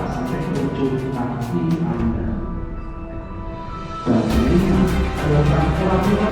sampai ujung kaki Anda. Dan ini adalah pola-pola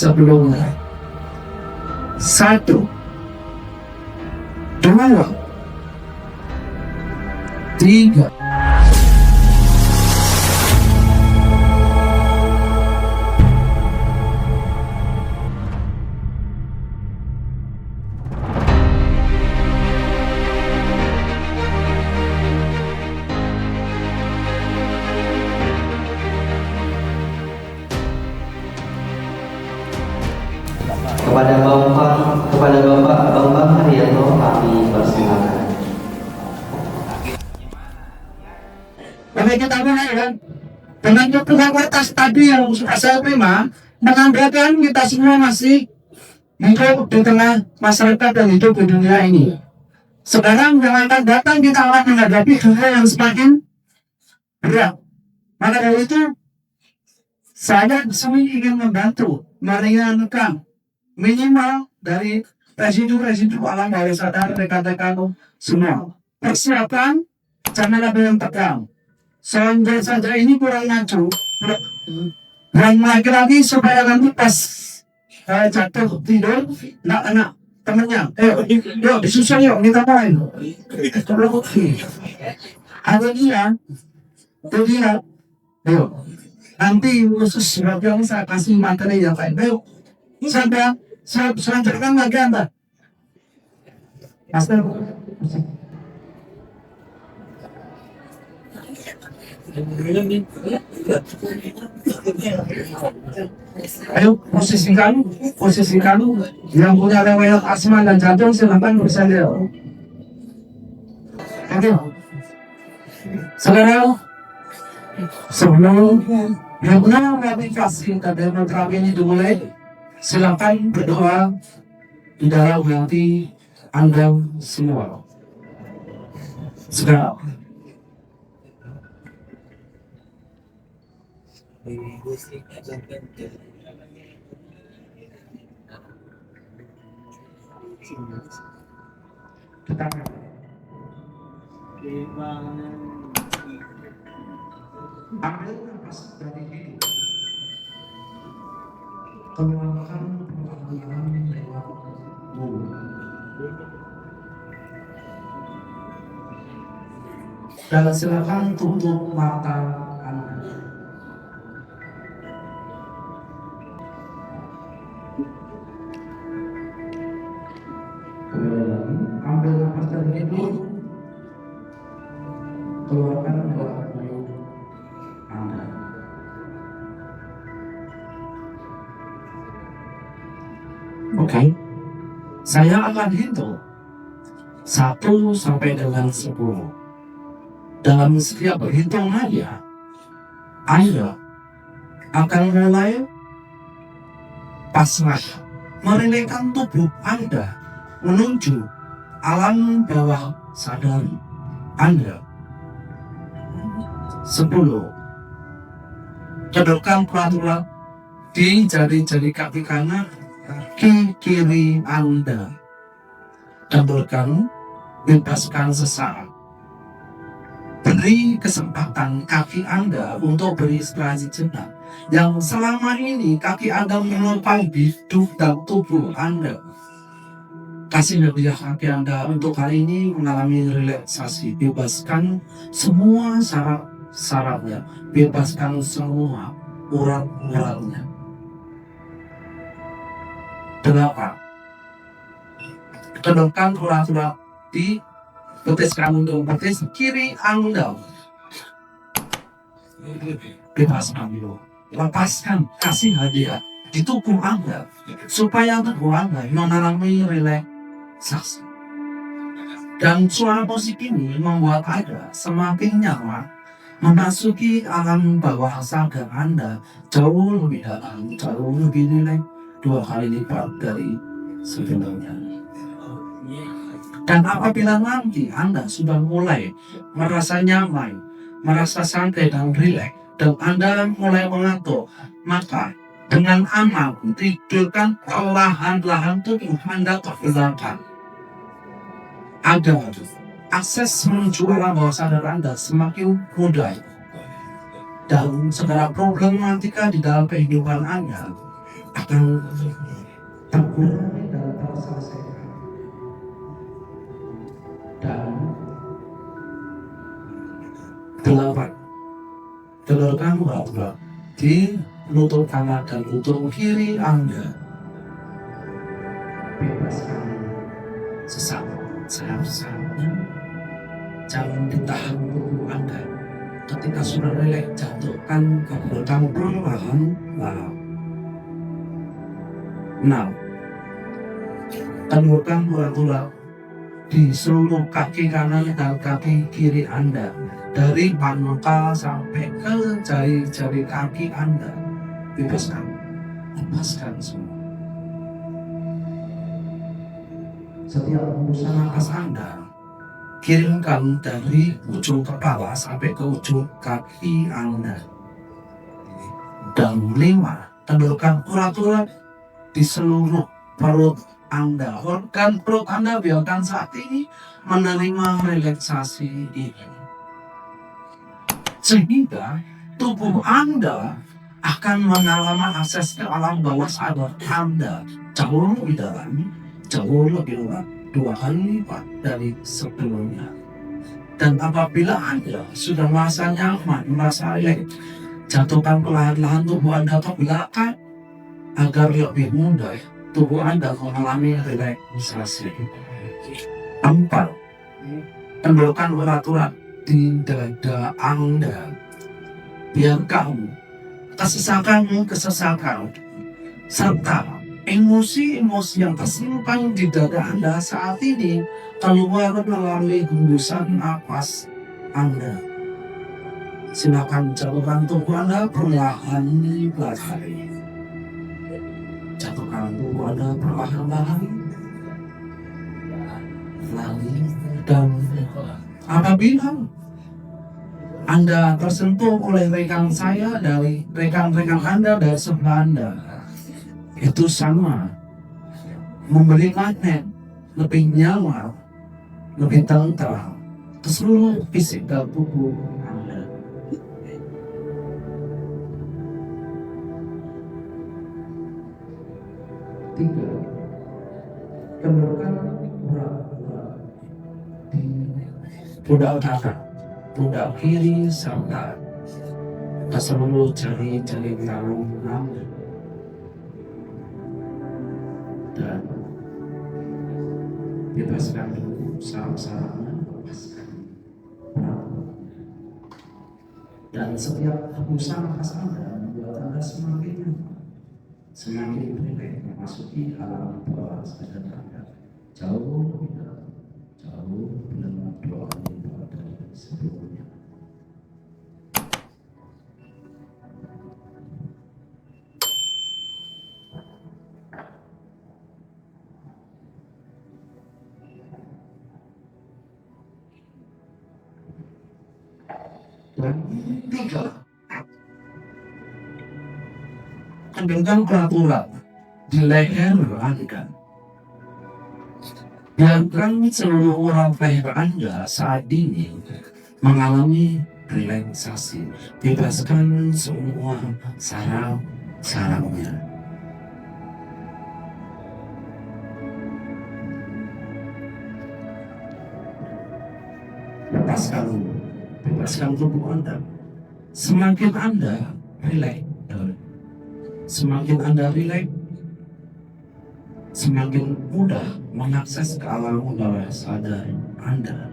sebelumnya. 1, 2, 3. Kepada Bapak Bambang Haryanto kami persilakan. Kami kita mulai kan dengan kualitas tadi yang saya terima, menandakan kita semua masih hidup di tengah masyarakat dan hidup di dunia ini. Sekarang yang akan datang kita akan menghadapi dunia yang semakin berat. Maka dari itu saya disini ingin membantu meringankan minimal dari residu alam bawah sadar rekan-rekan semua. Persiapan, jangan ada yang tegang. Sampai saja ini kurang maju. Dan lagi-lagi supaya nanti pas jatuh tidur, anak temennya, yuk disusun yuk, kita main. Ada dia, yuk. Nanti khusus bagian saya kasih materi yang lain. Yuk, saya selanjutkan lagi Anda. Master. Ayo posisikan yang punya riwayat asma dan jantung silakan bersandar. Oke. Sekarang sebelum rehabilitasi dan terapi ini dimulai, silakan berdoa di dalam hati Anda semua. Sekarang. Kita ambil nafas dari hidup, keluarkan perlahan-lahan lewat mulut, dan silakan tutup mata Anda. Kembali lagi, ambil nafas dari hidup, keluarkan lewat mulut Anda. Oke, saya akan hitung 1 sampai dengan 10. Dalam setiap perhitungannya, Anda akan mulai pasrah, merelakan tubuh Anda menuju alam bawah sadar Anda. 10. Codokkan pelan-pelan di jari-jari kaki kanan, kaki kiri Anda. Codokkan, bebaskan sesaat. Beri kesempatan kaki Anda untuk beristirahat jenak. Yang selama ini kaki Anda menopang hidup dan tubuh Anda. Kasih hadiah kaki Anda untuk kali ini mengalami relaksasi. Bebaskan semua syarat-syaratnya. Bebaskan semua urat-uratnya. 8. Kedokkan urat-urat di betis kanan dan betis kiri Anda. Bebaskan dulu. lepaskan, kasih hadiah di tubuh Anda supaya tubuh Anda mengalami relaksasi. Dan suara musik ini membuat Anda semakin nyaman memasuki alam bawah sadar Anda jauh lebih dalam, jauh lebih rileks, 2 kali lipat dari sebelumnya. Dan apabila nanti Anda sudah mulai merasa nyaman, merasa santai dan rileks, dan Anda mulai mengantuk, maka dengan aman tidurkan perlahan-lahan tubuh Anda tergerakkan. Ada akses menuju alam bawah sadar Anda semakin mudah, dan segala problematika di dalam kehidupan Anda akan terkurangi dan terselesaikan. Dan 8. Telurkan urat-urat di lutut kanan dan lutut kiri Anda. Bebaskan sesak, jangan ditahan tubuh Anda. Ketika sudah rileks, jatuhkan ke belakang perlahan. 6. Telurkan urat-urat di seluruh kaki kanan dan kaki kiri Anda, dari pangkal sampai ke jari-jari kaki Anda. Bebaskan, lepaskan semua. Setiap hembusan nafas Anda, kirimkan dari ujung kepala sampai ke ujung kaki Anda. Dan 5. Tendulkan urat-urat di seluruh perut Anda. Organ perut Anda biarkan saat ini menerima relaksasi ini, sehingga tubuh Anda akan mengalami akses ke alam bawah sadar Anda jauh lebih dalam, jauh lebih luas, 2 kali lipat dari sebelumnya. Dan apabila Anda sudah merasa nyaman, merasa rileks, jatuhkan perlahan-lahan tubuh Anda ke belakang agar lebih mudah tubuh Anda mengalami relaksasi. 4. Tendulkan urat-urat di dada Anda. Biarkan kesesakan, serta emosi-emosi yang tersimpan di dada Anda saat ini keluar melalui hembusan nafas Anda. Silakan jatuhkan tubuh Anda perlahan-lahan. Jatuhkan tubuh Anda perlahan-lahan. Dan apabila Anda tersentuh oleh rekan saya dari rekan-rekan Anda dari sebelah Anda, itu sama memberi magnet lebih nyaman, lebih tentram ke seluruh fisik dan tubuh Anda. Tiga, kendorkan urat-urat di pundak kanan, pundak kiri, serta ke seluruh jari-jari tangan Anda. Dan bebaskan dulu saraf-sarafnya, lepaskan. Dan setiap hembusan nafas Anda membuat Anda semakin nyaman, semakin rileks memasuki alam bawah sadar Anda jauh lebih dalam, jauh lebih 2 kali lipat dari sebelumnya. Dan 3, kendorkan urat-urat di leher Anda. Biarkan seluruh urat leher Anda saat ini mengalami relaksasi. Bebaskan semua saraf-sarafnya. Bebaskan tubuh Anda. Semakin Anda rileks, semakin Anda rileks, semakin mudah mengakses ke alam bawah sadar Anda.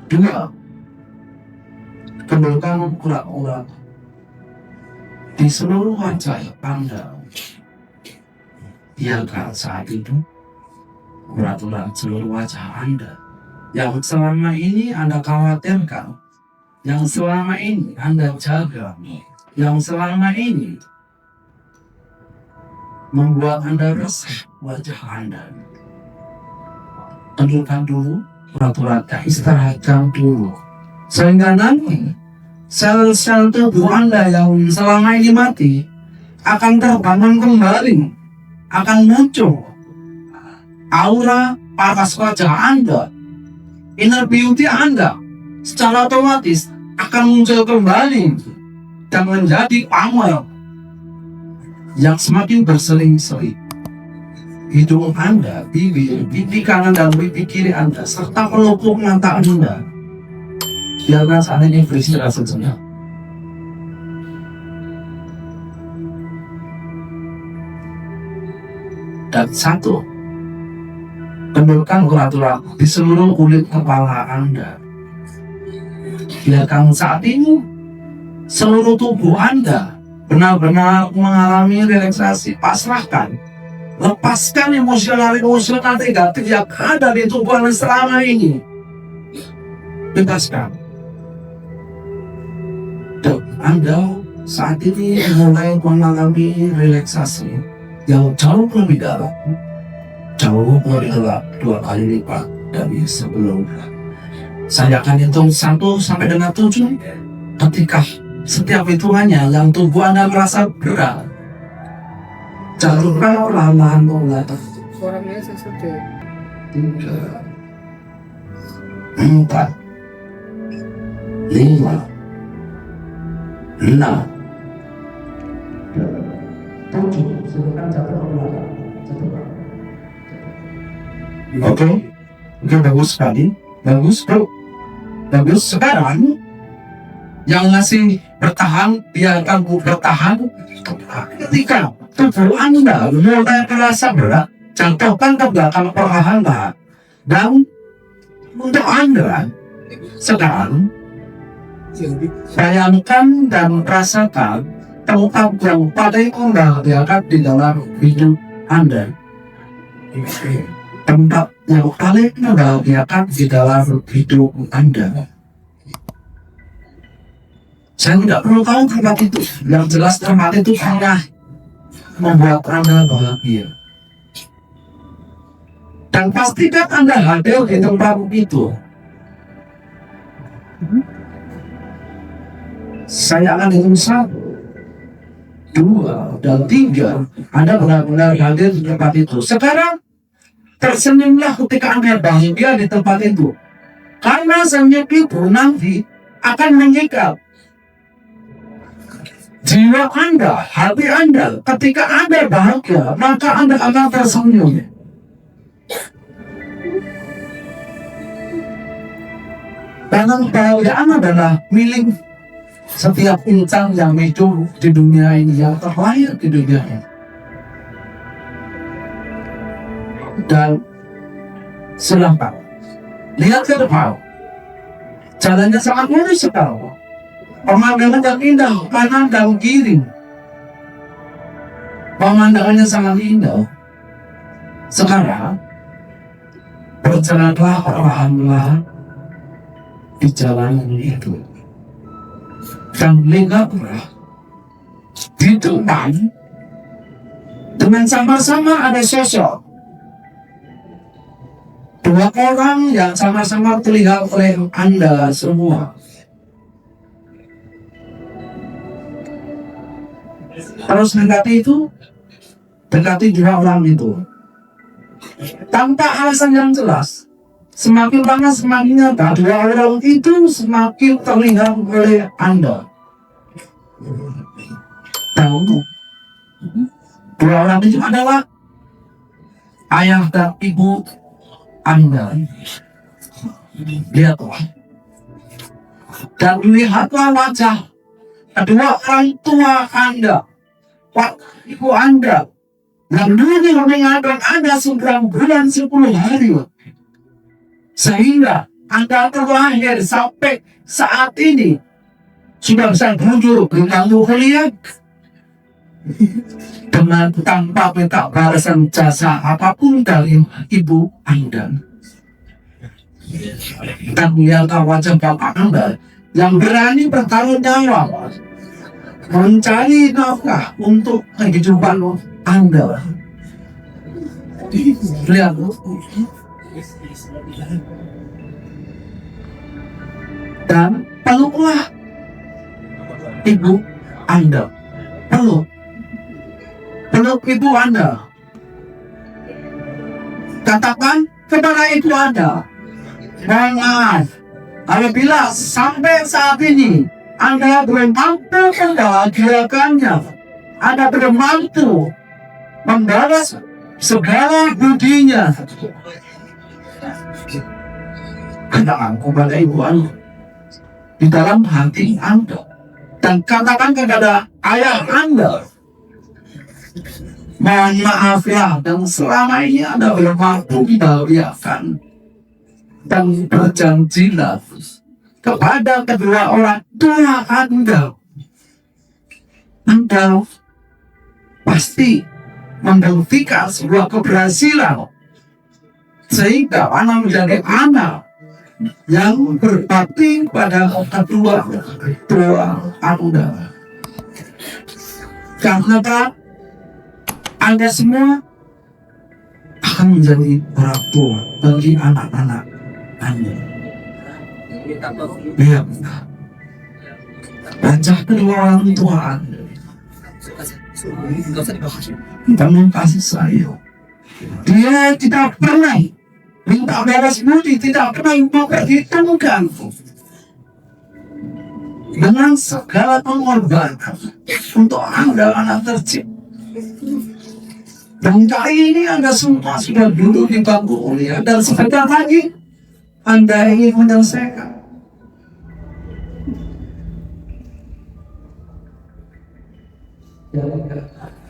Dua, kendorkan urat-urat di seluruh wajah Anda. Biarkan saat itu urat-urat seluruh wajah Anda yang selama ini Anda khawatirkan, yang selama ini Anda jaga, yang selama ini membuat Anda resah wajah Anda. Tentukan dulu urat-uratnya, istirahatkan dulu, sehingga nanti sel-sel tubuh Anda yang selama ini mati akan terbangun kembali, akan muncul aura paras wajah Anda, inner beauty Anda secara otomatis akan muncul kembali dan menjadi amal yang semakin bersering-sering. Hidung Anda, bibir, pipi kanan dan pipi kiri Anda, serta pelupuk mata Anda, biarkan saat ini beristirahat sejenak. Dan satu, kendorkan urat-urat di seluruh kulit kepala Anda. Biarkan saat ini seluruh tubuh Anda benar-benar mengalami relaksasi. Pasrahkan, lepaskan emosional negatif yang ada di tubuh Anda selama ini. Bebaskan. Dan Anda saat ini mulai mengalami relaksasi yang jauh lebih dalam, jauh lebih dalam 2 kali lipat dari sebelumnya. Saya akan hitung 1 sampai dengan 7. Ketika setiap hitungannya yang tubuh Anda merasa berat, jalurkan perlahan-lahan mulai. 3, 4, 5, 6, 7. Silakan jatuh ke belakang. Oke, bagus sekali, bagus bro, bagus. Sekarang yang masih bertahan, biarkan bertahan. Ketika tubuh Anda mulai terasa berat, jatuhkan ke belakang perlahan-lahan. Dan untuk Anda sekarang, bayangkan dan rasakan tempat yang paling membahagiakan di dalam hidup Anda. Tempat yang paling membahagiakan di dalam hidup Anda. Saya tidak perlu tahu tempat itu. Yang jelas tempat itu hanya membuat Anda bahagia. Dan pastikan Anda hadir di tempat itu. Saya akan hitung 1, 2, dan 3. Anda benar-benar hadir di tempat itu. Sekarang tersenyumlah ketika Anda bahagia di tempat itu. Karena senyum itu nanti akan mengikat jiwa Anda, hati Anda. Ketika Anda bahagia, maka Anda akan tersenyum. Karena kebahagiaan adalah milik setiap insan yang hidup di dunia ini, yang terlahir di dunia ini. Dan silahkan lihat ke depan, jalannya sangat mulus sekali, pemandangan yang indah kanan dan kiri, pemandangannya sangat indah. Sekarang berjalanlah perlahan-lahan di jalan itu, dan lihatlah di depan dengan sama-sama ada sosok 2 orang yang sama-sama terlihat oleh Anda semua. Terus dekati itu, dekati 2 orang itu tanpa alasan yang jelas. Semakin lama semakin nyata 2 orang itu semakin terlihat oleh Anda. Tahu, 2 orang itu adalah ayah dan ibu Anda. Lihatlah dan lihatlah wajah kedua orang tua Anda, ibu Anda, yang dulu meninggalkan Anda 9 bulan 10 hari, sehingga Anda terlahir sampai saat ini sudah bisa jujur mengganggu kalian dengan tanpa minta balasan jasa apapun dari ibu Anda. Dan melihat wajah bapak Anda yang berani bertanggung jawab mencari nafkah untuk kehidupan Anda. Lihat, dan peluklah ibu Anda, peluk ibu Anda, katakan kepada ibu Anda, mohon maaf apabila sampai saat ini Anda belum mampu membahagiakannya, Anda belum mampu membalas segala budinya. Katakan kepada ibu Anda di dalam hati Anda, dan katakan kepada ayah Anda, mohon maaf ya, dan selama ini Anda belum mampu membahagiakan, dan berjanjilah kepada kedua orang tua Anda pasti membuktikan sebuah keberhasilan sehingga anak menjadi anak yang berbakti pada kedua Anda. Karena Anda semua akan menjadi orang tua bagi anak-anak Anda. Ya, baca kedua orang tua Anda. Kamu kasih saya. Dia tidak pernah minta balas budi, tidak pernah memperhitungkan dengan segala pengorbanan untuk Anda anak tercipta. Dan kali ini Anda semua sudah duduk di bangku kuliah, dan sebentar lagi Anda ingin menyelesaikan.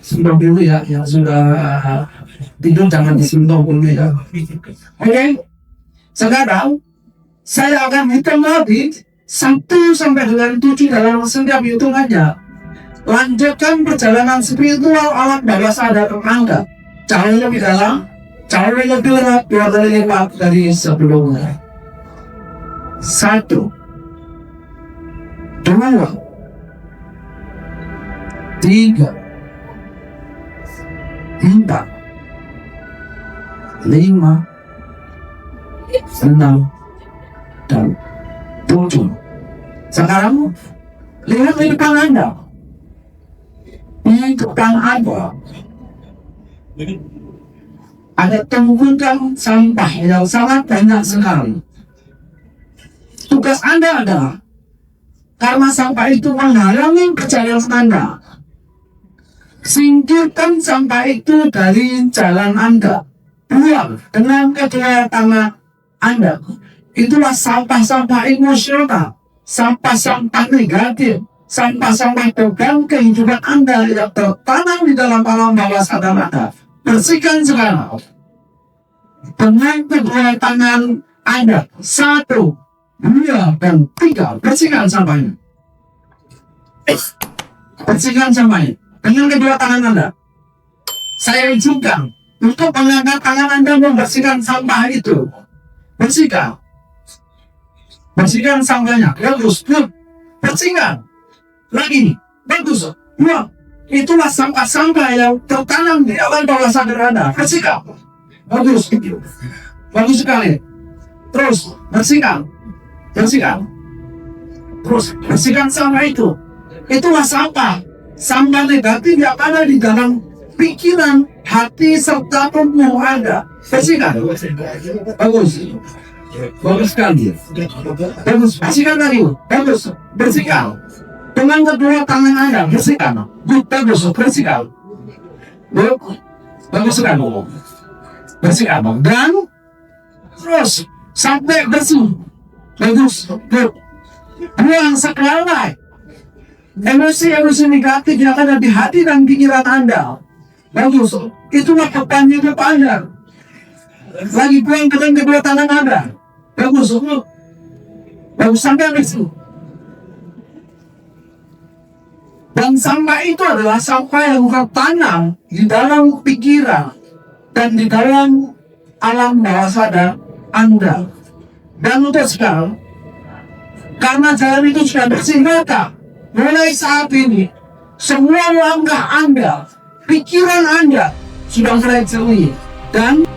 Sentuh dulu ya, yang sudah tidur jangan disentuh dulu ya. Oke, sekarang saya akan hitung lagi 1 sampai dengan 7 dalam setiap hitungannya. Lanjutkan perjalanan spiritual alam bawah sadar Anda jauh lebih dalam, jauh lebih berat, 2 kali lipat dari sebelumnya. 1, 2, 3, 4, 5, 6, dan 7. Sekarang lihat di depan Anda. Di depan Anda ada tumpukan sampah yang sangat banyak sekali. Tugas Anda adalah, karena sampah itu menghalangi perjalanan Anda, singkirkan sampah itu dari jalan Anda. Buang dengan kedua tangan Anda. Itulah sampah-sampah emosional, sampah-sampah negatif, sampah-sampah beban kehidupan Anda yang tertanam di dalam alam bawah sadar Anda. Bersihkan sekarang dengan kedua tangan Anda. 1, 2, dan 3. Bersihkan sampahnya. Bersihkan sampahnya dengan kedua tangan Anda. Saya izinkan untuk mengangkat tangan Anda membersihkan sampah itu. Bersihkan. Bersihkan sampahnya. Bagus. Bersihkan. Lagi. Bagus. Wah, itulah sampah-sampah yang tertanam di alam bawah sadar Anda. Bersihkan. Bagus. Bagus sekali. Terus. Bersihkan. Bersihkan. Terus. Bersihkan sampah itu. Itulah sampah. Sampah negatif yang ada di dalam pikiran, hati, serta tubuh Anda. Bersihkan. Bagus. Bagus sekali. Bagus. Bersihkan lagi. Bagus. Bersihkan. Dengan kedua tangan Anda. Bersihkan. Bagus. Bersihkan. Bagus sekali. Bersihkan. Dan terus sampai bersih. Bagus. Buang segala emosi-emosi negatif yang ada di hati dan pikiran Anda. Bagus. Itulah beban hidup Anda. Lagi buang dengan kedua tangan Anda. Bagus. Baru sampai itu. Dan sampah itu adalah sampah yang tertanam di dalam pikiran dan di dalam alam bawah sadar Anda. Dan untuk sekarang, karena jalan itu sudah bersih maka mulai saat ini, semua langkah Anda, pikiran Anda sudah mulai jernih. Dan